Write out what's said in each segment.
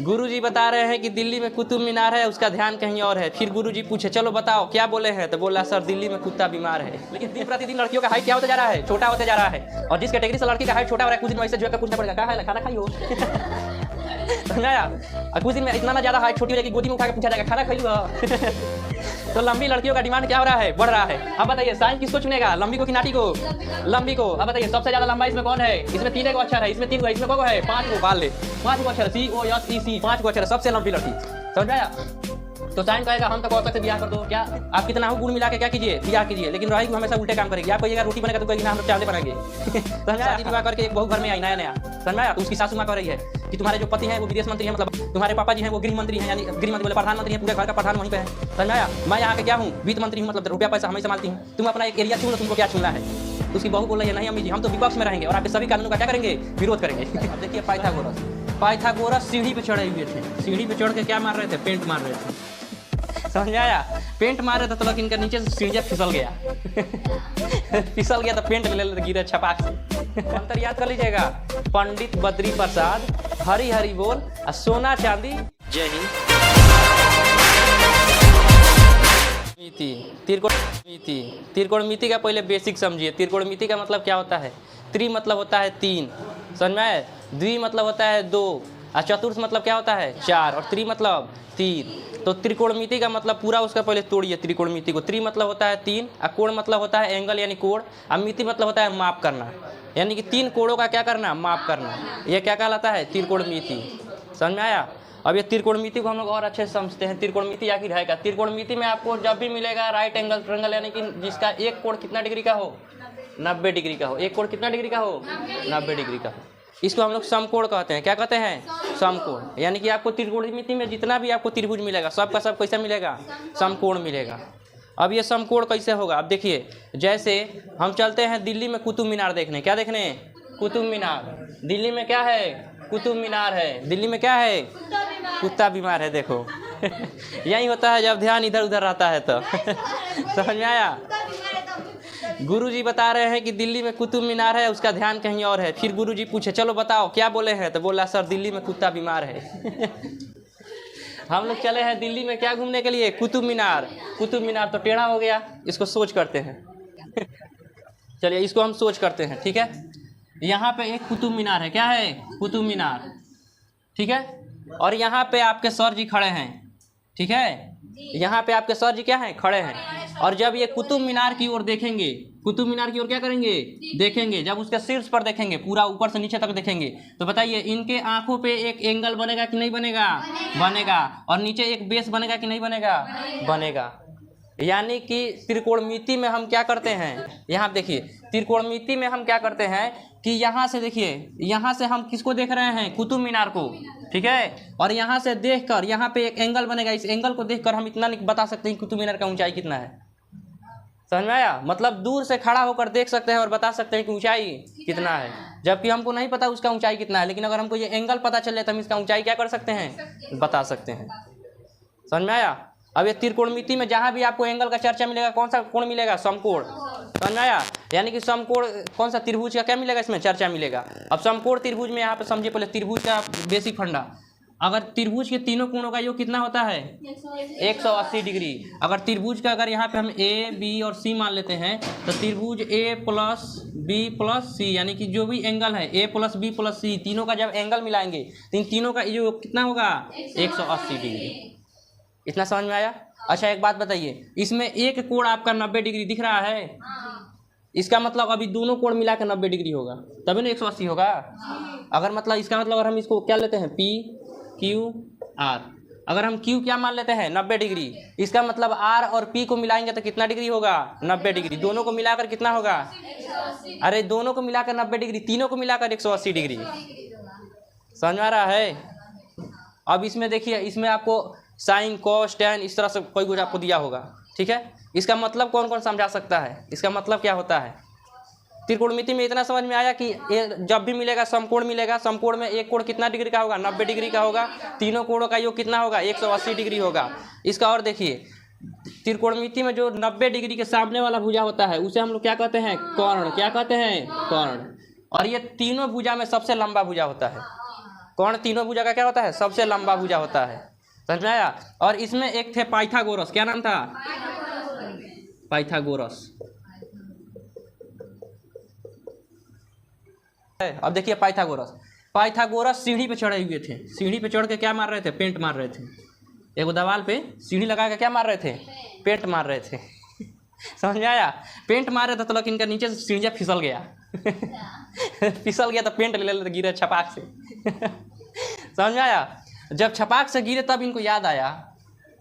गुरुजी बता रहे हैं कि दिल्ली में कुतुब मीनार है, उसका ध्यान कहीं और है। फिर गुरुजी पूछे चलो बताओ क्या बोले हैं, तो बोला सर दिल्ली में कुत्ता बीमार है। लेकिन दिन प्रतिदिन लड़कियों का हाइट क्या होता जा रहा है, छोटा होता जा रहा है। और जिस कैटेगरी से लड़की का हाइट छोटा हो रहा है, कुछ दिन वैसे जो है पूछना पड़ेगा क्या है खाना खाई हो। समझाया? और कुछ दिन में इतना ना ज्यादा हाइट छोटी हो जाएगी, गोदी में उठा के पूछा जाएगा खाना खाई हो। तो लंबी लड़कियों का डिमांड क्या हो रहा है, बढ़ रहा है। अब बताइए साइंस किसको चुनेगा, लंबी को कि नाटी को? लंबी को। अब बताइए सबसे ज्यादा लंबा इसमें कौन है? इसमें 3 अक्षर है, इसमें 3 इसमें कौन है? 5 को बाल ले, 5 अक्षर COSEC, 5 अक्षर सबसे लंबी लड़की। समझ में आया? तो साइंस कहेगा हम तो औरत से ब्याह कर दो, क्या आप कितना हो गुण मिला के क्या कीजिए, ब्याह कीजिए। लेकिन रही हमेशा उल्टे काम करेगी। आप कहिएगा रोटी बनेगा तो कहेगी ना हम लोग चावल बनाएंगे। समझ आया? विवाह करके एक बहू घर में आई नया, समझ आया? तो उसकी सासू माँ कह रही है कि तुम्हारे जो पति हैं वो विदेश मंत्री हैं, मतलब तुम्हारे पापा जी हैं वो गृह मंत्री हैं, यानी गृह मंत्री बोले प्रधानमंत्री हैं, पूरे घर का प्रधान वहीं पे है। समझ आया? मैं यहाँ के क्या हूँ, वित्त मंत्री हूँ, मतलब रुपया पैसा हमें संभालती हूँ। तुम अपना एक एरिया चुन लो, तुमको क्या चुनना है। तो उसकी बहू बोल रही है नहीं अम्मी जी हम तो विपक्ष में रहेंगे और आपके सभी कानूनों का क्या करेंगे, विरोध करेंगे। अब देखिए पाइथागोरस सीढ़ी पे चढ़े हुए थे, सीढ़ी पे चढ़ के क्या मार रहे थे, पेंट मार रहे थे। समझ में आया? पेंट मार रहे थे तो लेकिन इनका नीचे से सीढ़ियाँ फिसल गया। फिसल गया तो पेंट ले गिरे छपाक से। अंतर याद कर लीजिएगा, पंडित बद्री प्रसाद, हरी हरी बोल, सोना चांदी, जय हिंद। त्रिकोणमिति का पहले बेसिक समझिए। त्रिकोणमिति का मतलब क्या होता है? त्रि मतलब होता है 3, समझ में आया? द्वि मतलब होता है 2, और चतुर्थ मतलब क्या होता है 4, और त्रि मतलब 3। तो त्रिकोणमिति का मतलब पूरा उसका पहले तोड़िए त्रिकोणमिति को। त्रि मतलब होता है 3, और कोण मतलब होता है एंगल यानी कोण, और मिति मतलब होता है माप करना, यानी कि 3 कोणों का क्या करना, माप करना। यह क्या कहलाता है, त्रिकोणमिति। समझ में आया? अब ये त्रिकोणमिति को हम लोग और अच्छे से समझते हैं। त्रिकोणमिति आखिर है क्या? त्रिकोणमिति में आपको जब भी मिलेगा राइट एंगल ट्रायंगल, यानी कि जिसका एक कोण कितना डिग्री का हो, 90 डिग्री का हो। एक कोण कितना डिग्री का हो, 90 डिग्री का हो। इसको हम लोग समकोण कहते हैं। क्या कहते हैं, समकोण। यानी कि आपको त्रिकोणमिति में जितना भी आपको त्रिभुज मिलेगा सब का सब कैसा मिलेगा, समकोण मिलेगा। अब ये समकोण कैसे होगा, अब देखिए जैसे हम चलते हैं दिल्ली में कुतुब मीनार देखने, क्या देखने, कुतुब मीनार। दिल्ली में क्या है, कुतुब मीनार है। दिल्ली में क्या है, कुत्ता बीमार है। देखो यही होता है जब ध्यान इधर उधर रहता है तो। समझ में आया? गुरुजी बता रहे हैं कि दिल्ली में कुतुब मीनार है, उसका ध्यान कहीं और है। फिर गुरुजी पूछे चलो बताओ क्या बोले हैं, तो बोला सर दिल्ली में कुत्ता बीमार है। हम लोग चले हैं दिल्ली में क्या घूमने के लिए, कुतुब मीनार। कुतुब मीनार तो टेढ़ा हो गया, इसको सोच करते हैं। चलिए इसको हम सोच करते हैं, ठीक है। यहाँ पे एक कुतुब मीनार है, क्या है, कुतुब मीनार, ठीक है। और यहाँ पे आपके सर जी खड़े हैं, ठीक है। यहाँ पे आपके सर जी क्या हैं, खड़े हैं। और जब ये कुतुब मीनार की ओर देखेंगे, कुतुब मीनार की ओर क्या करेंगे, देखेंगे। जब उसके शीर्ष पर देखेंगे, पूरा ऊपर से नीचे तक देखेंगे, तो बताइए इनके आंखों पे एक एंगल बनेगा कि नहीं बनेगा, बनेगा। और नीचे एक बेस बनेगा कि नहीं बनेगा, बनेगा। यानी कि त्रिकोणमिति में हम क्या करते हैं, यहाँ देखिए त्रिकोणमिति में हम क्या करते हैं कि यहाँ से देखिए, यहाँ से हम किसको देख रहे हैं, कुतुब मीनार को, ठीक है। और यहाँ से देखकर यहाँ पे एक एंगल बनेगा, इस एंगल को देखकर हम इतना बता सकते हैं कुतुब मीनार का ऊंचाई कितना है। समझ में आया? मतलब दूर से खड़ा होकर देख सकते हैं और बता सकते हैं कि ऊंचाई कितना है, जबकि हमको नहीं पता उसका ऊंचाई कितना है। लेकिन अगर हमको ये एंगल पता चले तो हम इसका ऊंचाई क्या कर सकते हैं, बता सकते हैं। समझ में आया? अब ये त्रिकोणमिति में जहाँ भी आपको एंगल का चर्चा मिलेगा, कौन सा कोण मिलेगा, समकोण। समझ में आया? यानी कि समकोण कौन सा, त्रिभुज का क्या मिलेगा, इसमें चर्चा मिलेगा। अब समकोण त्रिभुज में यहाँ पे समझिए पहले त्रिभुज का बेसिक फंडा। अगर त्रिभुज के तीनों कोणों का योग कितना होता है, 180 डिग्री। अगर त्रिभुज का अगर यहाँ पे हम ए बी और सी मान लेते हैं, तो त्रिभुज ए प्लस बी प्लस सी, यानी कि जो भी एंगल है ए प्लस बी प्लस सी, तीनों का जब एंगल मिलाएंगे तो इन तीनों का योग कितना होगा, 180 डिग्री। इतना समझ में आया? अच्छा एक बात बताइए, इसमें एक कोण आपका 90 डिग्री दिख रहा है, इसका मतलब अभी दोनों कोण मिला के 90 डिग्री होगा, तभी ना 180 होगा। अगर मतलब इसका मतलब अगर हम इसको क्या लेते हैं, पी क्यू आर, अगर हम क्यू क्या मान लेते हैं, 90 डिग्री, इसका मतलब आर और पी को मिलाएंगे तो कितना डिग्री होगा, 90 डिग्री। दोनों को मिलाकर कितना होगा, अरे दोनों को मिलाकर 90 डिग्री, तीनों को मिलाकर 180 डिग्री। समझ में आ रहा है? अब इसमें देखिए, इसमें आपको साइन कॉस टैन इस तरह से कोई कुछ आपको दिया होगा, ठीक है। इसका मतलब कौन कौन समझा सकता है, इसका मतलब क्या होता है। त्रिकोणमिति में इतना समझ में आया कि जब भी मिलेगा समकोण मिलेगा, समकोण में एक कोण कितना डिग्री का होगा, 90 डिग्री का होगा। तीनों कोणों का योग कितना होगा, 180 डिग्री होगा। इसका और देखिए, त्रिकोणमिति में जो 90 डिग्री के सामने वाला भुजा होता है उसे हम लोग क्या कहते हैं, कर्ण। क्या कहते हैं, कर्ण। और ये तीनों भुजा में सबसे लंबा भुजा होता है कौन तीनों भुजा का क्या होता है? सबसे लंबा भुजा होता है। समझ में आया? और इसमें एक थे पाइथागोरस, क्या नाम था? पाइथागोरस। अब देखिए पाइथागोरस सीढ़ी पे चढ़े हुए थे। सीढ़ी पे चढ़ के क्या मार रहे थे? पेंट मार रहे थे। एगो दीवार पे सीढ़ी लगा के क्या मार रहे थे? पेंट मार रहे थे। समझ में आया? पेंट मार रहे थे तो लेकिन इनका नीचे से सीढ़ियाँ फिसल गया। फिसल गया तो पेंट ले लेते, गिरे छपाक से। समझ में आया? जब छपाक से गिरे तब इनको याद आया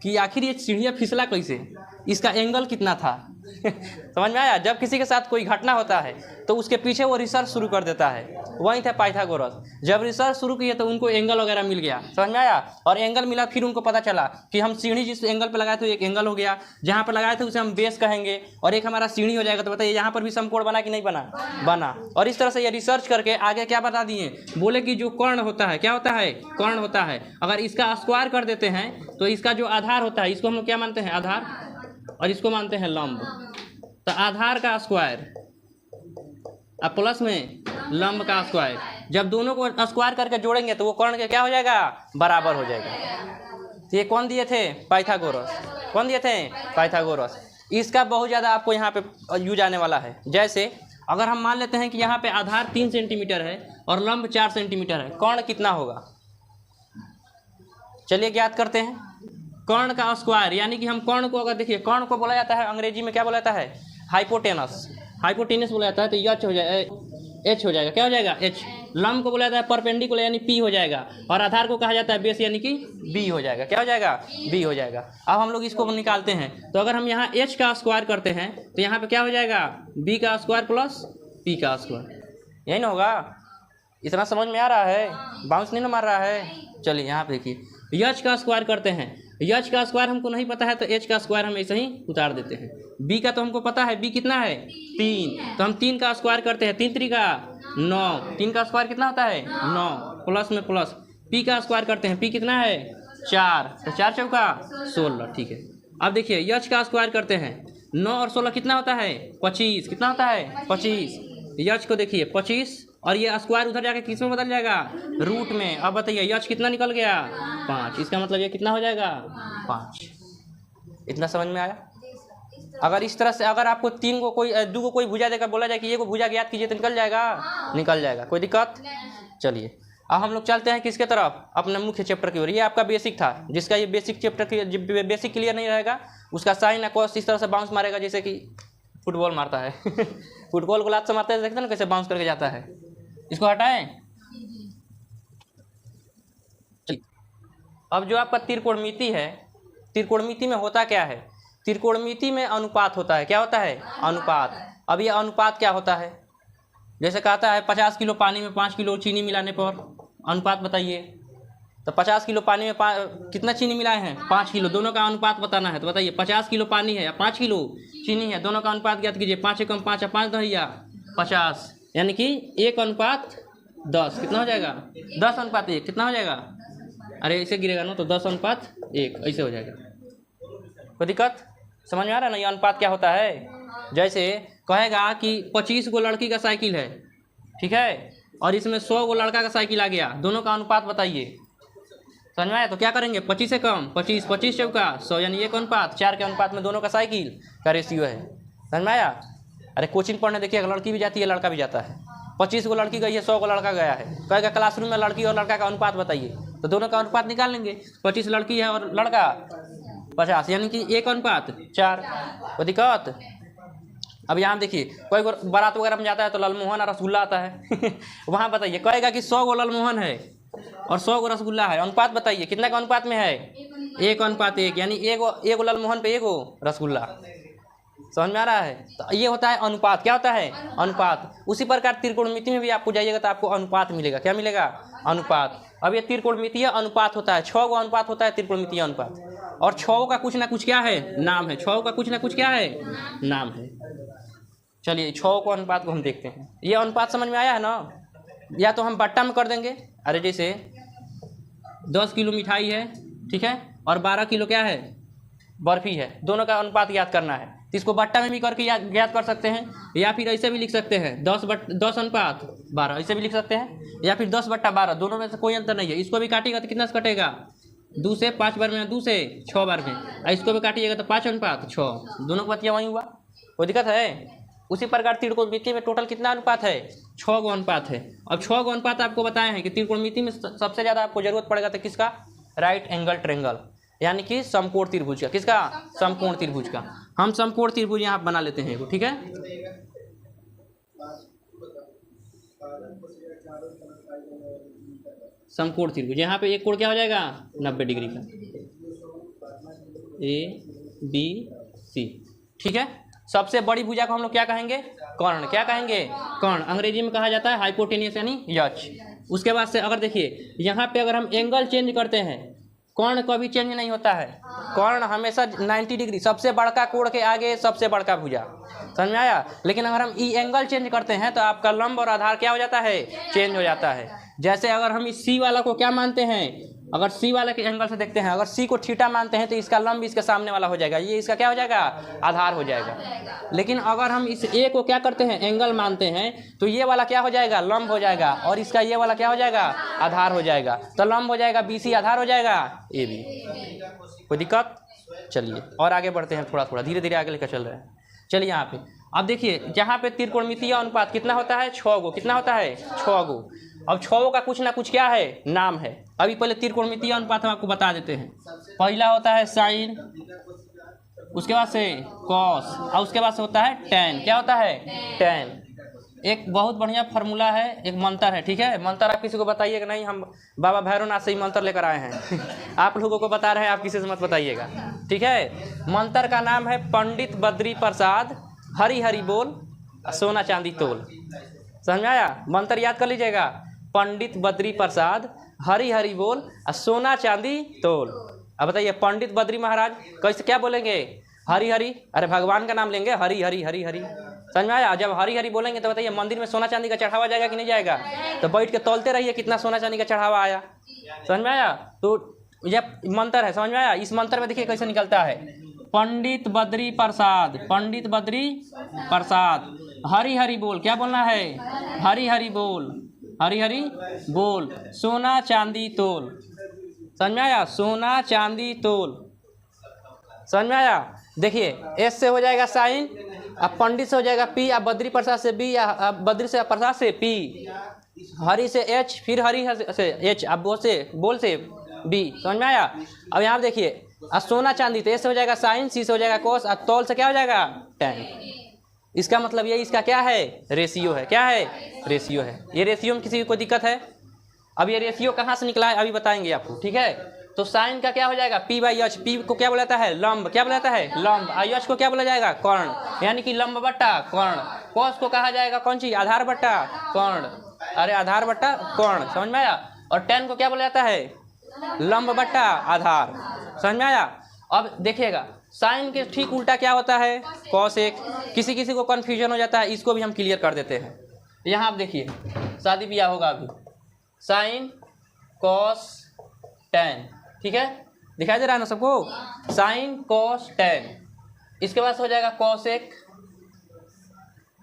कि आखिर ये सीढ़ियाँ फिसला कैसे, इसका एंगल कितना था। समझ में आया? जब किसी के साथ कोई घटना होता है तो उसके पीछे वो रिसर्च शुरू कर देता है। वहीं थे पाइथागोरस। जब रिसर्च शुरू किए तो उनको एंगल वगैरह मिल गया। समझ में आया? और एंगल मिला, फिर उनको पता चला कि हम सीढ़ी जिस एंगल पे लगाए थे एक एंगल हो गया, जहाँ पर लगाए थे उसे हम बेस कहेंगे, और एक हमारा सीढ़ी हो जाएगा। तो बताइए यहाँ पर भी समकोण बना कि नहीं बना? बना। और इस तरह से ये रिसर्च करके आगे क्या बता दिए? बोले कि जो कर्ण होता है, क्या होता है? कर्ण होता है। अगर इसका स्क्वायर कर देते हैं तो इसका जो आधार होता है, इसको हम लोग क्या मानते हैं? आधार। और इसको मानते हैं लंब। तो आधार का स्क्वायर अब प्लस में लंब का स्क्वायर, जब दोनों को स्क्वायर करके जोड़ेंगे तो वो कर्ण के क्या हो जाएगा? बराबर हो जाएगा। तो ये कौन दिए थे? पाइथागोरस। कौन दिए थे? पाइथागोरस। इसका बहुत ज़्यादा आपको यहाँ पे यूज आने वाला है। जैसे अगर हम मान लेते हैं कि यहाँ पे आधार 3 सेंटीमीटर है और लंब 4 सेंटीमीटर है, कर्ण कितना होगा? चलिए ज्ञात करते हैं। कर्ण का स्क्वायर, यानी कि हम कर्ण को अगर देखिए, कर्ण को बोला जाता है अंग्रेजी में क्या बोला जाता है? हाइपोटेनस। हाइपोटेनस बोला जाता है तो एच हो जाएगा, एच हो जाएगा। क्या हो जाएगा? एच। लंब को बोला जाता है परपेंडिकुलर, यानी पी हो जाएगा। और आधार को कहा जाता है बेस, यानी कि बी हो जाएगा। क्या हो जाएगा? बी हो जाएगा। अब हम लोग इसको निकालते हैं तो अगर हम यहाँ एच का स्क्वायर करते हैं तो यहाँ पे क्या हो जाएगा? बी का स्क्वायर प्लस पी का स्क्वायर। यही ना होगा? इतना समझ में आ रहा है? बाउंस नहीं ना मार रहा है? चलिए यहाँ पे देखिए, एच का स्क्वायर करते हैं। एच का स्क्वायर हमको नहीं पता है तो एच का स्क्वायर हम ऐसे ही उतार देते हैं। बी का तो हमको पता है, बी कितना है? 3। तो हम 3 का स्क्वायर करते हैं, 3 3 का 9। 3 का स्क्वायर कितना होता है? 9 प्लस में प्लस। पी का स्क्वायर करते हैं, पी कितना है? 4। तो 4 चौका 16। ठीक है। अब देखिए एच का स्क्वायर करते हैं, 9 और 16 कितना होता है? 25। कितना होता है? 25। एच को देखिए 25, और ये स्क्वायर उधर जाके किस में बदल जाएगा? रूट में। अब बताइए एच कितना निकल गया? 5। इसका मतलब ये कितना हो जाएगा? 5। इतना समझ में आया? अगर इस तरह से अगर आपको 3 को कोई 2 को कोई भुजा देकर बोला जाए कि ये को भुजा ज्ञात कीजिए तो निकल जाएगा? निकल जाएगा। कोई दिक्कत? चलिए अब हम लोग चलते हैं किसके तरफ? अपने मुख्य चैप्टर की ओर। ये आपका बेसिक था, जिसका ये बेसिक चैप्टर बेसिक क्लियर नहीं रहेगा उसका साइन या कॉस इस तरह से बाउंस मारेगा जैसे कि फुटबॉल मारता है। फुटबॉल को लात से मारते हैं, देखते हैं ना कैसे बाउंस करके जाता है। इसको हटाएं। अब जो आपका त्रिकोणमिति है, त्रिकोणमिति में होता क्या है? त्रिकोणमिति में अनुपात होता है। क्या होता है? अनुपात। अब ये अनुपात क्या होता है? जैसे कहता है 50 किलो पानी में 5 किलो चीनी मिलाने पर अनुपात बताइए। तो 50 किलो पानी में कितना चीनी मिलाए हैं? 5 किलो। दोनों का अनुपात बताना है। तो बताइए 50 किलो पानी है या 5 किलो चीनी है, दोनों का अनुपात ज्ञात कीजिए। 5 एकम 5 या 5 दहिया 50, यानी कि 1:10। कितना हो जाएगा? 10:1। कितना हो जाएगा? अरे ऐसे गिरेगा ना तो 10:1 ऐसे हो जाएगा। कोई दिक्कत? समझ में आ रहा है ना? ये अनुपात क्या होता है? जैसे कहेगा कि 25 गो लड़की का साइकिल है, ठीक है, और इसमें 100 गो लड़का का साइकिल आ गया, दोनों का अनुपात बताइए। समझ में आया? तो क्या करेंगे? 25 से कम 25, 25 चौका 100, यानी 1:4 के अनुपात में दोनों का साइकिल का रेशियो है। समझ में आया? अरे कोचिंग पढ़ने देखिए, लड़की भी जाती है लड़का भी जाता है। 25 गो लड़की गई है, 100 गो लड़का गया है, कहेगा क्लासरूम में लड़की और लड़का का अनुपात बताइए, तो दोनों का अनुपात निकाल लेंगे। 25 लड़की है और लड़का 50, यानी कि 1:4। कोई दिक्कत? अब यहाँ देखिए कोई बारात वगैरह में जाता है तो लालमोहन और रसगुल्ला आता है। वहाँ बताइए, कहेगा कि 100 गो लालमोहन है और 100 गो रसगुल्ला है, अनुपात बताइए कितना का अनुपात में है? 1:1, यानी एगो लालमोहन पे एगो रसगुल्ला। समझ में आ रहा है? तो ये होता है अनुपात। क्या होता है? अनुपात। उसी प्रकार त्रिकोणमिति में भी आपको जाइएगा तो आपको अनुपात मिलेगा। क्या मिलेगा? अनुपात। अब ये त्रिकोणमितीय अनुपात होता है, 6 गो अनुपात होता है त्रिकोणमितीय अनुपात, और 6 का कुछ ना कुछ क्या है? नाम है। 6 का कुछ ना कुछ क्या है? नाम है। चलिए 6 को अनुपात को हम देखते हैं। ये अनुपात समझ में आया है ना? या तो हम बट्टा में कर देंगे। अरे जैसे 10 किलो मिठाई है, ठीक है, और 12 किलो क्या है? बर्फी है, दोनों का अनुपात याद करना है। तो इसको बट्टा में भी करके याद कर सकते हैं, या फिर ऐसे भी लिख सकते हैं 10 अनुपात 12, ऐसे भी लिख सकते हैं, या फिर 10/12, दोनों में से कोई अंतर नहीं है। इसको भी काटिएगा तो कितना से कटेगा, 2 से 5 बार में, 2 से 6 बार में, और इसको भी काटिएगा तो 5:6, दोनों को बतिया वहीं हुआ, कोई दिक्कत है। उसी प्रकार त्रिकोणमिति में टोटल कितना अनुपात है, 6 गो अनुपात है। अब 6 गो अनुपात आपको बताए हैं कि त्रिकोणमिति में सबसे ज़्यादा आपको जरूरत पड़ेगा तो किसका, राइट एंगल ट्रायंगल, यानी कि समकोण त्रिभुज का। किसका, समकोण त्रिभुज का। हम समकोण त्रिभुज यहाँ बना लेते हैं, ठीक है। समकोण त्रिभुज, यहाँ पे एक कोण क्या हो जाएगा, 90 डिग्री का, ABC, ठीक है। सबसे बड़ी भुजा को हम लोग क्या कहेंगे, कर्ण। क्या कहेंगे, कर्ण। अंग्रेजी में कहा जाता है हाइपोटेनियस यानी यच। उसके बाद से अगर देखिए यहाँ पे अगर हम एंगल चेंज करते हैं, कर्ण कभी चेंज नहीं होता है, कर्ण हमेशा 90 डिग्री, सबसे बड़का कोण के आगे सबसे बड़का भुजा, समझ में आया। लेकिन अगर हम ई एंगल चेंज करते हैं तो आपका लंब और आधार क्या हो जाता है, चेंज हो जाता है। जैसे अगर हम इस सी वाला को क्या मानते हैं, अगर सी वाले के एंगल से देखते हैं, अगर सी को थीटा मानते हैं तो इसका लंब इसके सामने वाला हो जाएगा, ये इसका क्या हो जाएगा, आधार हो जाएगा। लेकिन अगर हम इस ए को क्या करते हैं, एंगल मानते हैं, तो ये वाला क्या हो जाएगा, लंब हो जाएगा, और इसका ये वाला क्या हो जाएगा, आधार हो जाएगा। तो लंब हो जाएगा BC, आधार हो जाएगा AB। कोई दिक्कत। चलिए और आगे बढ़ते हैं, थोड़ा थोड़ा धीरे धीरे आगे लेकर चल रहे हैं। चलिए यहाँ पे अब देखिए, यहाँ पे त्रिकोणमितीय अनुपात कितना होता है, 6 गो। कितना होता है, 6 गो। अब 6 का कुछ ना कुछ क्या है, नाम है। अभी पहले त्रिकोणमितीय अनुपात हम आपको बता देते हैं। पहला होता है साइन, उसके बाद से कॉस, और उसके बाद से होता है टैन। क्या होता है, टैन। एक बहुत बढ़िया फार्मूला है, एक मंत्र है, ठीक है। मंत्र आप किसी को बताइएगा नहीं, हम बाबा भैरवनाथ से ही मंत्र लेकर आए हैं आप लोगों को बता रहे हैं, आप किसी से मत बताइएगा, ठीक है। मंत्र का नाम है पंडित बद्री प्रसाद हरी हरी बोल सोना चांदी तोल। समझ में आया, मंत्र याद कर लीजिएगा, पंडित बद्री प्रसाद हरी हरी बोल सोना चांदी तोल। अब बताइए पंडित बद्री महाराज कैसे क्या बोलेंगे, हरी हरी, अरे भगवान का नाम लेंगे, हरी हरी हरी हरी। समझ में आया। जब हरी हरी बोलेंगे तो बताइए मंदिर में सोना चांदी का चढ़ावा जाएगा कि नहीं जाएगा, तो बैठ के तोलते रहिए कितना सोना चांदी का चढ़ावा आया। समझ में आया। तो यह मंत्र है, समझ में आया। इस मंत्र में देखिए कैसे निकलता है, पंडित बद्री प्रसाद, पंडित बद्री प्रसाद हरी हरी बोल। क्या बोलना है, हरी हरी बोल, हरी हरी बोल सोना चांदी तोल। समझ में आया, सोना चांदी तोल। समझ में आया। देखिए एस से हो जाएगा साइन, अब पंडित से हो जाएगा पी, अब बद्री प्रसाद से बी, या बद्री से प्रसाद से पी, हरी से एच, फिर हरी से एच, अब बोल से बी। समझ में आया। अब यहाँ देखिए अब सोना चांदी, तो एस से हो जाएगा साइन, सी से हो जाएगा कोस, और तौल से क्या हो जाएगा, टैन। इसका मतलब ये इसका क्या है, रेशियो है। क्या है, रेशियो है। ये रेशियो में किसी की कोई दिक्कत है। अब ये रेशियो कहाँ से निकला है अभी बताएंगे आपको, ठीक है। तो साइन का क्या हो जाएगा, P/H। पी को क्या बोला जाता है, लंब। क्या बोला जाता है, लंब। H को क्या बोला जाएगा, कर्ण, यानी कि लंब बट्टा कर्ण। कोस को कहा जाएगा कौन चीज, आधार बट्टा कर्ण, अरे आधार बट्टा कर्ण। समझ में आया। और टैन को क्या बोला जाता है, लंब बट्टा आधार। समझ में आया। अब देखिएगा साइन के ठीक उल्टा क्या होता है, कॉसेक। किसी किसी को कन्फ्यूजन हो जाता है, इसको भी हम क्लियर कर देते हैं। यहाँ आप देखिए शादी ब्याह होगा अभी, साइन कॉस टैन, ठीक है, दिखाई दे रहा है ना सबको, साइन कॉस टैन। इसके बाद हो जाएगा कॉसेक,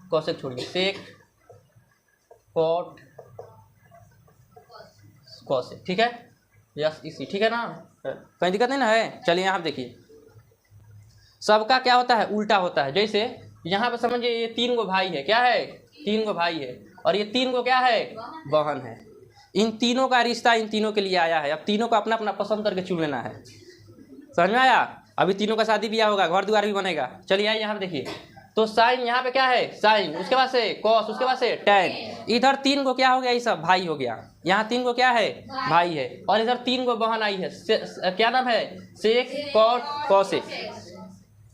कॉसेक छोड़िए, सेक कॉट कॉसेक, ठीक है, यस इसी, ठीक है ना, कहीं दिक्कत नहीं ना है। चलिए यहाँ आप देखिए सबका क्या होता है, उल्टा होता है। जैसे यहाँ पे समझिए ये 3 गो भाई है, क्या है, 3 गो भाई है, और ये 3 गो क्या है, बहन है। इन तीनों का रिश्ता इन तीनों के लिए आया है। अब तीनों को अपना अपना पसंद करके चुन लेना है। समझ में आया। अभी तीनों का शादी ब्याह होगा, घर द्वार भी बनेगा। चलिए आइए यहाँ देखिए, तो साइन यहाँ पे क्या है, साइन, उसके बाद से कॉस, उसके बाद से टैन। इधर 3 गो क्या हो गया, ये सब भाई हो गया। यहाँ 3 गो क्या है, भाई है, और इधर 3 गो बहन आई है, क्या नाम है, सेक कॉट कॉसेक।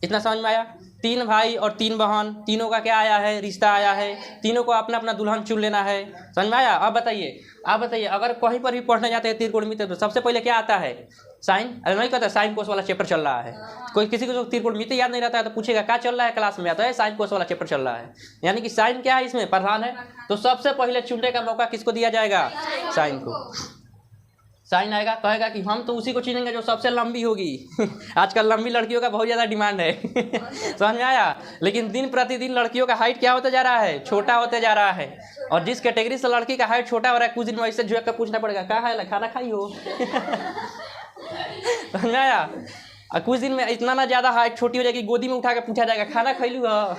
इतना समझ में आया। 3 भाई और 3 बहन, तीनों का क्या आया है, रिश्ता आया है। तीनों को अपना अपना दुल्हन चुन लेना है। समझ में आया। अब बताइए, आप बताइए अगर कहीं पर भी पढ़ने जाते हैं त्रिकोणमिति तो सबसे पहले क्या आता है, साइन। अरे नहीं कहता, साइन कोस वाला चैप्टर चल रहा है। कोई किसी को जो त्रिकोणमिति याद नहीं रहता है तो पूछेगा क्या चल रहा है क्लास में, आता है साइन कोस वाला चैप्टर चल रहा है। यानी कि साइन क्या है, इसमें प्रधान है। तो सबसे पहले चुनने का मौका किसको दिया जाएगा, साइन को। साइन आएगा, कहेगा कि हम तो उसी को चुनेंगे जो सबसे लंबी होगी। आजकल लंबी लड़कियों का बहुत ज़्यादा डिमांड है। समझ में आया। लेकिन दिन प्रतिदिन लड़कियों का हाइट क्या होता जा रहा है, छोटा होते जा रहा है। और जिस कैटेगरी से लड़की का हाइट छोटा हो रहा है, कुछ दिन में ऐसे झुक कर पूछना पड़ेगा कहाँ है, खाना खाई हो। समझ में आया। और कुछ दिन में इतना ना ज़्यादा हाइट छोटी हो जाएगी, गोदी में उठा के पूछा जाएगा खाना खैलू हो।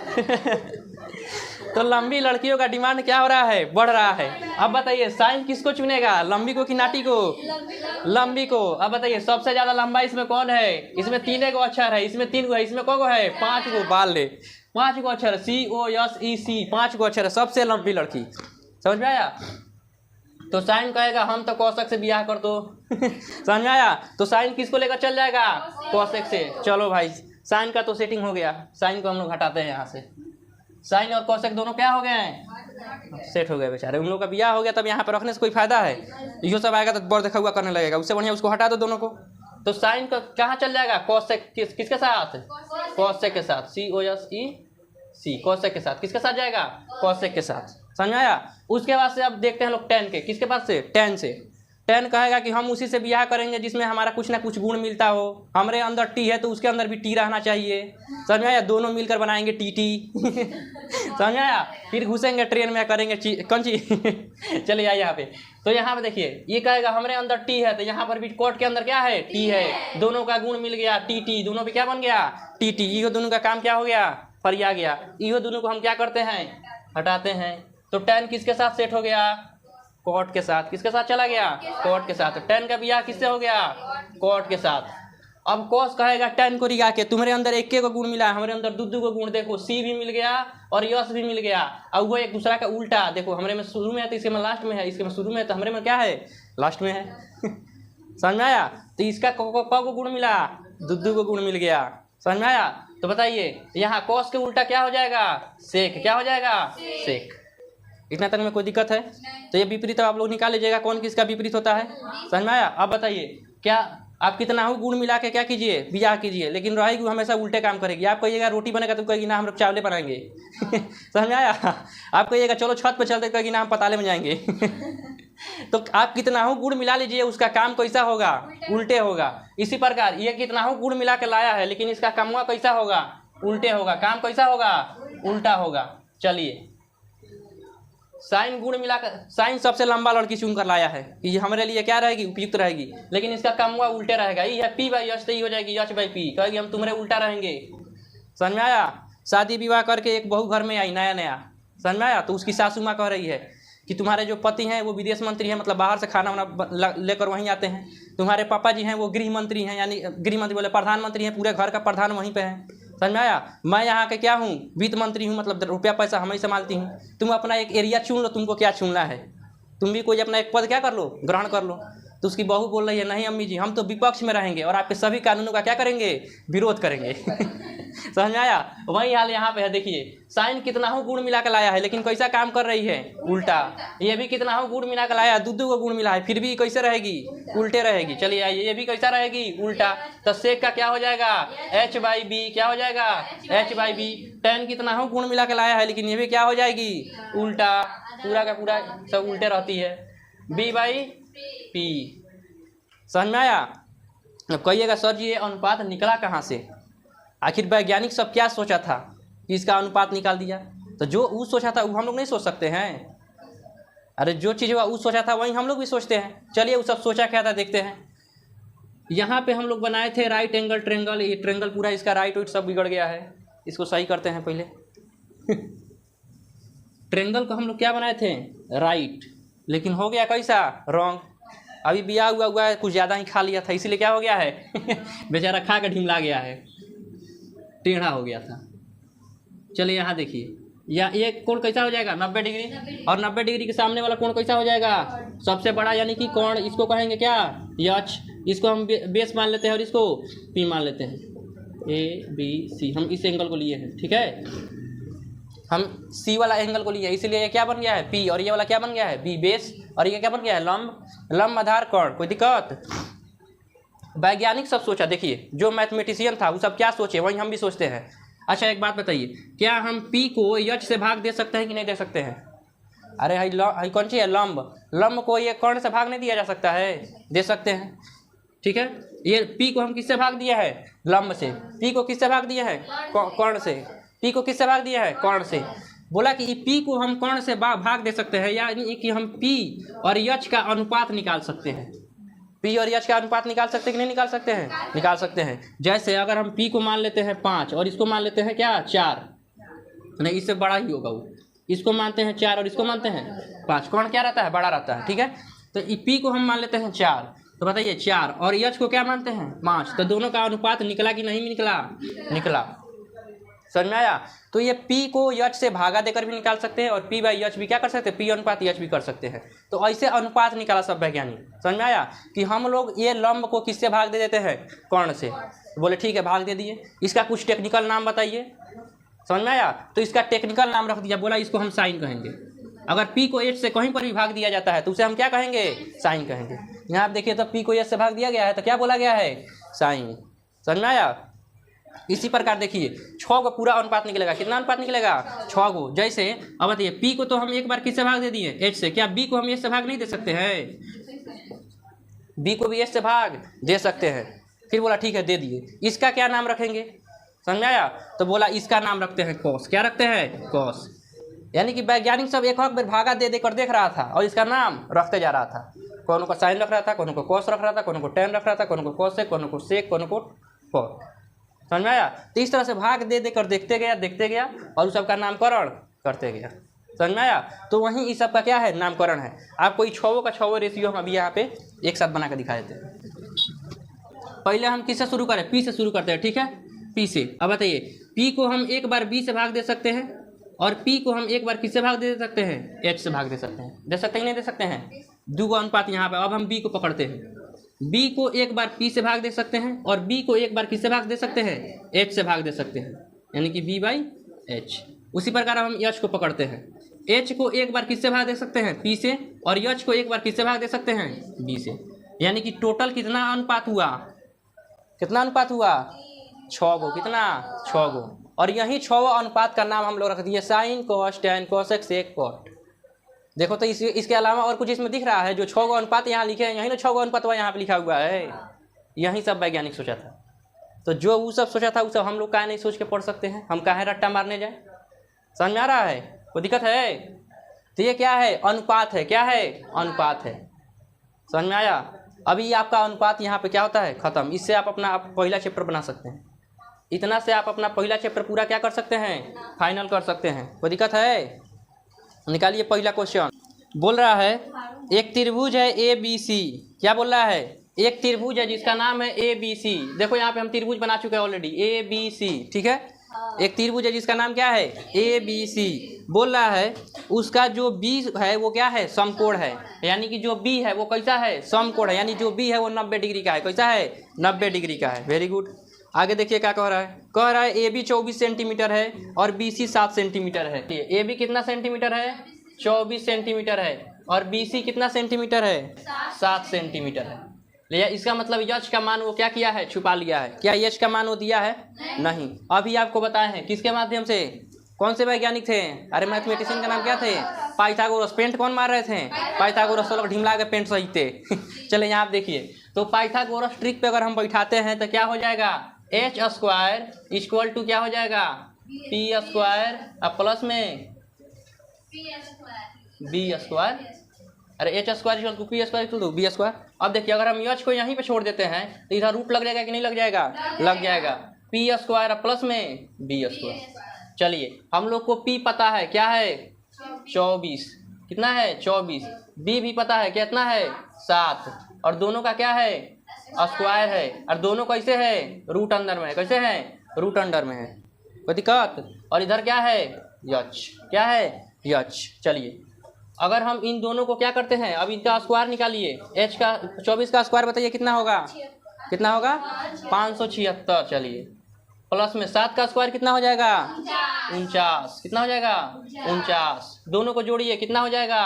तो लंबी लड़कियों का डिमांड क्या हो रहा है, बढ़ रहा है। अब बताइए साइन किसको चुनेगा, लंबी को कि नाटी को? लंबी को। अब बताइए सबसे ज्यादा लंबा इसमें कौन है? इसमें 3 गो अक्षर है, इसमें 3 गो है, इसमें को है 5 गो। बाल ले 5 गो अक्षर, COSEC 5 गो अक्षर है, सबसे लंबी लड़की। समझ में आया। तो साइन कहेगा हम तो कौशिक से ब्याह कर दो। समझ में आया। तो साइन किसको लेकर चल जाएगा, कौशिक से। चलो भाई साइन का तो सेटिंग हो गया, साइन को हम लोग हटाते हैं यहाँ से। साइन और कौशिक दोनों क्या हो गए हैं, सेट हो गए बेचारे। उन लोगों का ब्याह हो गया, तब यहाँ पर रखने से कोई फायदा है? यो सब आएगा तो बड़ देखा हुआ करने लगेगा, उससे बढ़िया उसको हटा दो दोनों को। तो साइन का कहाँ चल जाएगा, कौशिक किसके साथ, कौशिक के साथ। COSEC कौशिक के साथ। किसके साथ जाएगा, कौशिक के साथ। समझ आया। उसके बाद से अब देखते हैं लोग tan के, किसके पास से, tan से। tan कहेगा कि हम उसी से ब्याह करेंगे जिसमें हमारा कुछ ना कुछ गुण मिलता हो। हमारे अंदर T है तो उसके अंदर भी T रहना चाहिए। समझ आया। दोनों मिलकर बनाएंगे TT। समझ आया। फिर घुसेंगे ट्रेन में, करेंगे कौन ची। चलिए आइए यहाँ पे। तो यहाँ पे देखिए ये कहेगा हमारे अंदर T है, तो यहाँ पर भी कोट के अंदर क्या है, T है। दोनों का गुण मिल गया TT, दोनों पे क्या बन गया, TT। ये दोनों का काम क्या हो गया, फरिया गया। ये दोनों को हम क्या करते हैं, हटाते हैं। तो tan किसके साथ सेट हो गया, कॉट के साथ। किसके साथ चला गया, कॉट के साथ। tan का ब्याह किससे हो गया, कॉट के साथ। अब कॉस कहेगा tan को रिगा के तुम्हारे अंदर 1 को गुण मिला है, हमारे अंदर 2 को गुण। देखो C भी मिल गया और यश भी मिल गया। अब वो एक दूसरा का उल्टा। देखो हमारे में शुरू में है तो इसके में लास्ट में है, इसके में शुरू में है तो हमारे में क्या है, लास्ट में है। समझ में आया। तो इसका को गुण मिला, 2 को गुण मिल गया। समझ में आया। तो बताइए यहाँ कॉस के उल्टा क्या हो जाएगा, सेक। क्या हो जाएगा, सेक। इतना तक में कोई दिक्कत है? तो ये विपरीत आप लोग निकाल लीजिएगा कौन किसका विपरीत होता है। समझ में आया। अब बताइए क्या आप कितना हो गुण मिला के क्या कीजिए, ब्याह कीजिए, लेकिन रहेगी हमेशा उल्टे काम करेगी। आप कहिएगा रोटी बनेगा तो कहेगी ना हम लोग चावले बनाएंगे। समझ में आया। आप कहिएगा चलो छत पर चलते, कहेगी ना हम पताले में जाएंगे। तो आप कितना हो गुण मिला लीजिए, उसका काम कैसा होगा, उल्टे होगा। इसी प्रकार ये कितना हो गुण मिला के लाया है, लेकिन इसका कामुआ कैसा होगा, उल्टे होगा। काम कैसा होगा, उल्टा होगा। चलिए साइन गुण मिलाकर, साइन सबसे लंबा लड़की चुन कर लाया है कि ये हमारे लिए क्या रहेगी, उपयुक्त रहेगी, लेकिन इसका कामुआ उल्टे रहेगा। ये है P/H, हो जाएगी H/P। कहेगी हम तुम्हारे उल्टा रहेंगे। समझ में आया। शादी विवाह करके एक बहू घर में आई नया नया। समझ में आया। तो उसकी सासू माँ कह रही है कि तुम्हारे जो पति हैं वो विदेश मंत्री हैं, मतलब बाहर से खाना वाना लेकर वहीं आते हैं। तुम्हारे पापा जी हैं वो गृह मंत्री हैं, यानी गृह मंत्री बोले प्रधानमंत्री हैं, पूरे घर का प्रधान वहीं पे है। समझ में आया। मैं यहाँ के क्या हूँ, वित्त मंत्री हूँ, मतलब रुपया पैसा हम ही संभालती हूँ। तुम अपना एक एरिया चुन लो, तुमको क्या चुनना है, तुम भी कोई अपना एक पद क्या कर लो, ग्रहण कर लो। तो उसकी बहू बोल रही है नहीं अम्मी जी, हम तो विपक्ष में रहेंगे और आपके सभी कानूनों का क्या करेंगे, विरोध करेंगे। समझ में आया। वही हाल यहाँ पे है। देखिए साइन कितना हो गुण मिला कर लाया है, लेकिन कैसा काम कर रही है, उल्टा। ये भी कितना हो गुण मिला कर लाया है, 2 को गुण मिला है, फिर भी कैसे रहेगी, उल्टे रहेगी। चलिए आइए ये भी कैसा रहेगी, उल्टा। तो सेक का क्या हो जाएगा, H/B। क्या हो जाएगा, H/B। tan कितना हो गुण मिला कर लाया है, लेकिन ये भी क्या हो जाएगी, उल्टा। पूरा का पूरा सब उल्टे रहती है, B/P। समझ में आया। अब कहिएगा सर जी ये अनुपात निकला कहाँ से, आखिर वैज्ञानिक सब क्या सोचा था कि इसका अनुपात निकाल दिया। तो जो वो सोचा था वो हम लोग नहीं सोच सकते हैं। अरे जो चीज़ वो सोचा था वही हम लोग भी सोचते हैं। चलिए वो सब सोचा क्या था देखते हैं। यहाँ पे हम लोग बनाए थे राइट एंगल ट्रेंगल। ये ट्रेंगल पूरा इसका राइट वाइट सब बिगड़ गया है, इसको सही करते हैं पहले। ट्रेंगल को हम लोग क्या बनाए थे, राइट, लेकिन हो गया कैसा, रॉन्ग। अभी ब्याह हुआ है, कुछ ज़्यादा ही खा लिया था, इसीलिए क्या हो गया है। बेचारा खा के ढिमला गया है, टेढ़ा हो गया था। चलिए यहाँ देखिए, या ये कोण कैसा हो जाएगा, 90 डिग्री। और 90 डिग्री के सामने वाला कोण कैसा हो जाएगा, सबसे बड़ा यानी कि कोण। इसको कहेंगे क्या, H। इसको हम बेस मान लेते हैं और इसको P मान लेते हैं। ABC हम इस एंगल को लिए हैं, ठीक है। हम C वाला एंगल को लिए, इसीलिए ये क्या बन गया है, P। और ये वाला क्या बन गया है, B बेस। और ये क्या बन गया है, लंब आधार कोण। कोई दिक्कत। वैज्ञानिक सब सोचा। देखिए जो मैथमेटिशियन था वो सब क्या सोचे, वही हम भी सोचते हैं। अच्छा एक बात बताइए, क्या हम P को H से भाग दे सकते हैं कि नहीं दे सकते हैं? अरे हाई कौन सी है, लंब। लंब को ये कर्ण से भाग नहीं दिया जा सकता है, दे सकते हैं, ठीक है। ये पी को हम किससे भाग दिया है, लंब से। पी को किससे भाग दिया है, कर्ण से। पी को किससे भाग दिया है, कर्ण से। बोला कि पी को हम कर्ण से भाग दे सकते हैं, यानी कि हम पी और यच का अनुपात निकाल सकते हैं। पी और यच का अनुपात निकाल सकते हैं कि नहीं निकाल सकते हैं, निकाल सकते हैं। जैसे अगर हम पी को मान लेते हैं 5 और इसको मान लेते हैं क्या 4, नहीं इससे बड़ा ही होगा वो, इसको मानते हैं 4 और इसको मानते हैं 5, कौन क्या रहता है, बड़ा रहता है, ठीक है। तो पी को हम मान लेते हैं 4, तो बताइए 4 और यच को क्या मानते हैं 5, तो दोनों का अनुपात निकला कि नहीं निकला, निकला। समझ में आया। तो ये पी को यच से भागा देकर भी निकाल सकते हैं और पी बाई यच भी क्या कर सकते हैं, पी अनुपात यच भी कर सकते हैं। तो ऐसे अनुपात निकाला सब वैज्ञानिक। समझ में आया कि हम लोग ये लंब को किससे भाग दे देते हैं, कर्ण से। बोले ठीक है भाग दे दिए, इसका कुछ टेक्निकल नाम बताइए। समझ में आया। तो इसका टेक्निकल नाम रख दिया, बोला इसको हम साइन कहेंगे। अगर पी को एच से कहीं पर भी भाग दिया जाता है तो उसे हम क्या कहेंगे, साइन कहेंगे। यहाँ आप देखिए तो पी को एच से भाग दिया गया है तो क्या बोला गया है, साइन। समझ में आया। इसी प्रकार देखिए 6 को पूरा अनुपात निकलेगा, कितना अनुपात निकलेगा, 6 को। जैसे अब बताइए पी को तो हम एक बार किससे भाग दे दिए, एच से, क्या बी को हम एच से भाग नहीं दे सकते हैं, बी को भी एच से भाग दे सकते हैं। फिर बोला ठीक है दे दिए, इसका क्या नाम रखेंगे, समझ में आया। तो बोला इसका नाम रखते हैं कॉस। क्या रखते हैं, कॉस। यानी कि वैज्ञानिक सब एक बार भागा दे देकर देख रहा था और इसका नाम रखते जा रहा था। कोनो को साइन रख रहा था, कोनो को कॉस रख रहा था, कोनो को टेन रख रहा था, कोनो को कॉसेक, कोनो को सेक, कोनो को कॉट। समझ में आया। तो इस तरह से भाग दे देकर देखते गया और उस सबका नामकरण करते गया। समझ में आया। तो वहीं इस सब का क्या है, नामकरण है। आपको 6 का 6 रेशियो हम अभी यहाँ पे एक साथ बना कर दिखा देते हैं। पहले हम किससे शुरू करें, पी से शुरू करते हैं, ठीक है, पी से। अब बताइए पी को हम एक बार बी से भाग दे सकते हैं और पी को हम एक बार किससे भाग दे सकते हैं, एच से भाग दे सकते हैं। दे सकते हैं नहीं दे सकते हैं, 2 अनुपात यहाँ पे। अब हम बी को पकड़ते हैं, बी को एक बार पी से भाग दे सकते हैं और बी को एक बार किससे भाग दे सकते हैं, एच से भाग दे सकते हैं, यानी कि बी बाई एच। उसी प्रकार हम यच को पकड़ते हैं, एच को एक बार किससे भाग दे सकते हैं, पी से, और यच को एक बार किससे भाग दे सकते हैं, बी से। यानी कि टोटल कितना अनुपात हुआ, कितना अनुपात हुआ, 6 गो। कितना, 6 गो। और यही 6 अनुपात का नाम हम लोग रख दिए साइन, कॉस, टेन, कोसेक, सेक, कॉट। देखो तो इसके अलावा और कुछ इसमें दिख रहा है, जो 6 गो अनुपात यहाँ लिखे हैं, यही ना 6 गो अनुपात यहाँ पे लिखा हुआ है, यही सब वैज्ञानिक सोचा था। तो जो वो सब सोचा था वो सब हम लोग काहे नहीं सोच के पढ़ सकते हैं, हम काहे रट्टा मारने जाए। समझ में आ रहा है, कोई दिक्कत है। तो ये क्या है, अनुपात है, क्या है, अनुपात है। समझ में आया। अभी आपका अनुपात यहाँ पे क्या होता है, खत्म। इससे आप अपना पहला चैप्टर बना सकते हैं, इतना से आप अपना पहला चैप्टर पूरा क्या कर सकते हैं, फाइनल कर सकते हैं। कोई दिक्कत है। निकालिए पहला क्वेश्चन। बोल रहा है एक त्रिभुज है ए बी सी। क्या बोल रहा है, एक त्रिभुज है जिसका नाम है ए बी सी। देखो यहाँ पे हम त्रिभुज बना चुके हैं ऑलरेडी, ए बी सी, ठीक है। एक त्रिभुज है जिसका नाम क्या है, ए बी सी। बोल रहा है उसका जो बी है वो क्या है, समकोण है। यानी कि जो बी है वो कैसा है, समकोण है। यानी जो बी है वो 90 डिग्री का है। कैसा है, 90 डिग्री का है। Very good. आगे देखिए क्या कह रहा है, कह रहा है ए बी 24 सेंटीमीटर है और बी सी 7 सेंटीमीटर है। ए बी कितना सेंटीमीटर है, 24 सेंटीमीटर है और बी सी कितना सेंटीमीटर है, 7 सेंटीमीटर है। लिया, इसका मतलब यच का मान वो क्या किया है, छुपा लिया है। क्या यच का मान वो दिया है, नहीं। अभी आपको बताए हैं किसके माध्यम से, कौन से वैज्ञानिक थे, अरे मैथमेटिशियन का नाम क्या थे, पाइथागोरस। पेंट कौन मार रहे थे, पाइथागोरस। लोग ढिमला के पेंट सही थे। चले यहाँ आप देखिए, तो पाइथागोरस ट्रिक पे अगर हम बैठाते हैं तो क्या हो जाएगा, एच स्क्वायर इक्वल टू क्या हो जाएगा, पी स्क्वायर प्लस में बी स्क्वायर। अरे H square equal to P square equal to B square. अब देखिए अगर हम एच को यहीं पे छोड़ देते हैं तो इधर रूट लग जाएगा कि नहीं लग जाएगा, लग जाएगा। पी स्क्वायर प्लस में बी स्क्वायर। चलिए हम लोग को पी पता है, क्या है, 24। कितना है, 24। बी भी पता है, कितना है, 7। और दोनों का क्या है, स्क्वायर है। और दोनों कैसे है, रूट अंदर में है। कैसे है, रूट अंडर में है। कोई दिक्कत। और इधर क्या है, यच। क्या है, यच। चलिए अगर हम इन दोनों को क्या करते हैं, अब इनका स्क्वायर निकालिए। एच का 24 का स्क्वायर बताइए कितना होगा, कितना होगा, 576। चलिए प्लस में 7 का स्क्वायर कितना हो जाएगा, 49। कितना हो जाएगा, 49। दोनों को जोड़िए कितना हो जाएगा,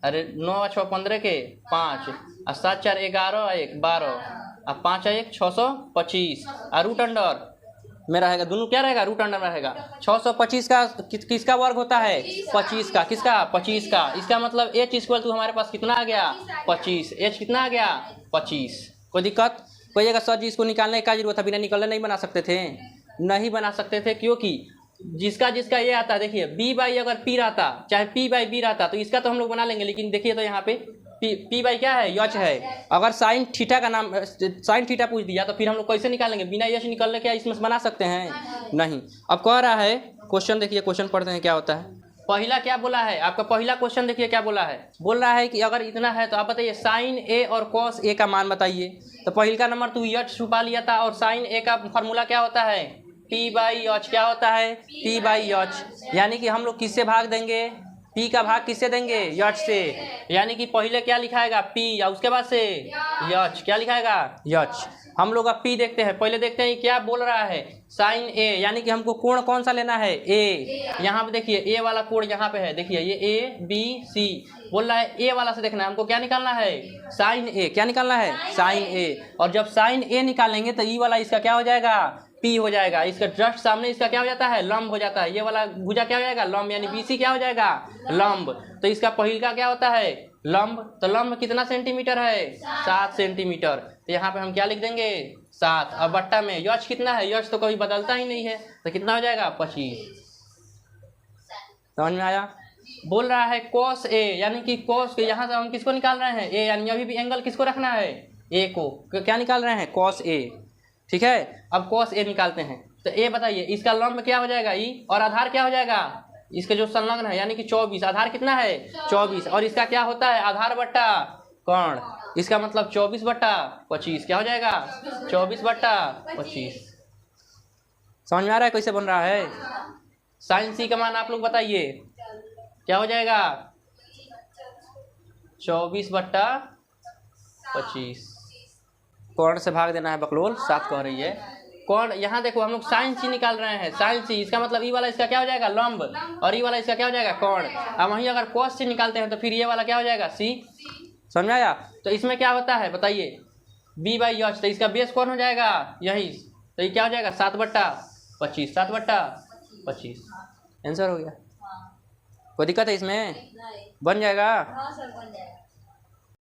अरे 9 और 6 15 के 5 और 7 4 11 1 12 और 5 1 625 और रूट अंडर में रहेगा, दोनों क्या रहेगा, रूट अंडर में रहेगा। 625 का किसका वर्ग होता है, 25 का, किसका, 25 का। इसका मतलब h इक्वल टू हमारे पास कितना आ गया, 25। h कितना आ गया, 25। कोई दिक्कत, कोई अगर सर जी इसको निकालने का जरूरत है, बिना निकलने नहीं बना सकते थे, नहीं बना सकते थे, क्योंकि जिसका जिसका ये आता, देखिए b बाई अगर p रहता, चाहे p बाई b रहता, तो इसका तो हम लोग बना लेंगे, लेकिन देखिए तो यहाँ पे p बाई क्या है, यच है। अगर साइन थीटा का नाम, साइन थीटा पूछ दिया तो फिर हम लोग कैसे निकालेंगे, बिना यच निकलने के इसमें बना सकते हैं, नहीं। अब कह रहा है क्वेश्चन, देखिए क्वेश्चन पढ़ते हैं क्या होता है। पहला क्या बोला है आपका, पहला क्वेश्चन देखिए क्या बोला है, बोल रहा है कि अगर इतना है तो आप बताइए साइन ए और कॉस ए का मान बताइए। तो पहला नंबर तू यच छुपा लिया था, और साइन ए का फॉर्मूला क्या होता है, पी बाई यच, क्या होता है, पी बाई यच। यानी कि हम लोग किससे भाग देंगे, पी का भाग किससे देंगे, यच से। यानी कि पहले क्या लिखाएगा, पी, या उसके बाद से यच, क्या लिखाएगा, यच। हम लोग अब पी देखते हैं, पहले देखते हैं क्या बोल रहा है, साइन ए, यानी कि हमको कोण कौन सा लेना है, ए। यहाँ पे देखिए ए वाला कोण यहाँ पे है, देखिए ये ए बी सी बोल रहा है, ए वाला से देखना है हमको, क्या निकालना है, साइन ए, क्या निकालना है, साइन ए। और जब साइन ए निकालेंगे तो ई वाला इसका क्या हो जाएगा, पी हो जाएगा, इसका जस्ट सामने इसका क्या हो जाता है, लंब हो जाता है, ये वाला भुजा क्या हो जाएगा, लंब, यानी बीसी क्या हो जाएगा, लंब। तो इसका पहिल का क्या होता है, लंब। तो लंब कितना सेंटीमीटर है, 7 सेंटीमीटर। तो यहाँ पे हम क्या लिख देंगे, 7। अब बट्टा में यच कितना है, यच तो कभी बदलता ही नहीं है, तो कितना हो जाएगा, 25। समझ में आया। बोल रहा है कॉस ए, यानी कि कॉस के यहाँ से हम किसको निकाल रहे हैं, ए, यानी अभी भी एंगल किसको रखना है, ए को। क्या निकाल रहे हैं, कॉस ए, ठीक है। अब कॉस ए निकालते हैं, तो ए बताइए इसका लंब क्या हो जाएगा, ई, और आधार क्या हो जाएगा, इसके जो संलग्न है, यानी कि 24, आधार कितना है, 24, और इसका क्या होता है, आधार बट्टा कोण, इसका मतलब 24/25 क्या हो जाएगा, 24/25। समझ में आ रहा है कैसे बन रहा है। साइन सी का मान आप लोग बताइए क्या हो जाएगा, 24/25। कोण से भाग देना है बकलोल, 7 कह रही है। कोण यहाँ देखो हम लोग साइन सी निकाल रहे हैं, साइन सी, इसका मतलब ई वाला इसका क्या हो जाएगा, लंब, और ई वाला इसका क्या हो जाएगा, कोण। अब वहीं अगर कॉस सी निकालते हैं तो फिर ये वाला क्या हो जाएगा, सी। समझ में आया। तो इसमें क्या होता है बताइए, बी बाई यच, तो इसका बेस कौन हो जाएगा, यही, तो ये क्या हो जाएगा, 7/25, 7/25। आंसर हो गया। कोई दिक्कत है इसमें, बन जाएगा।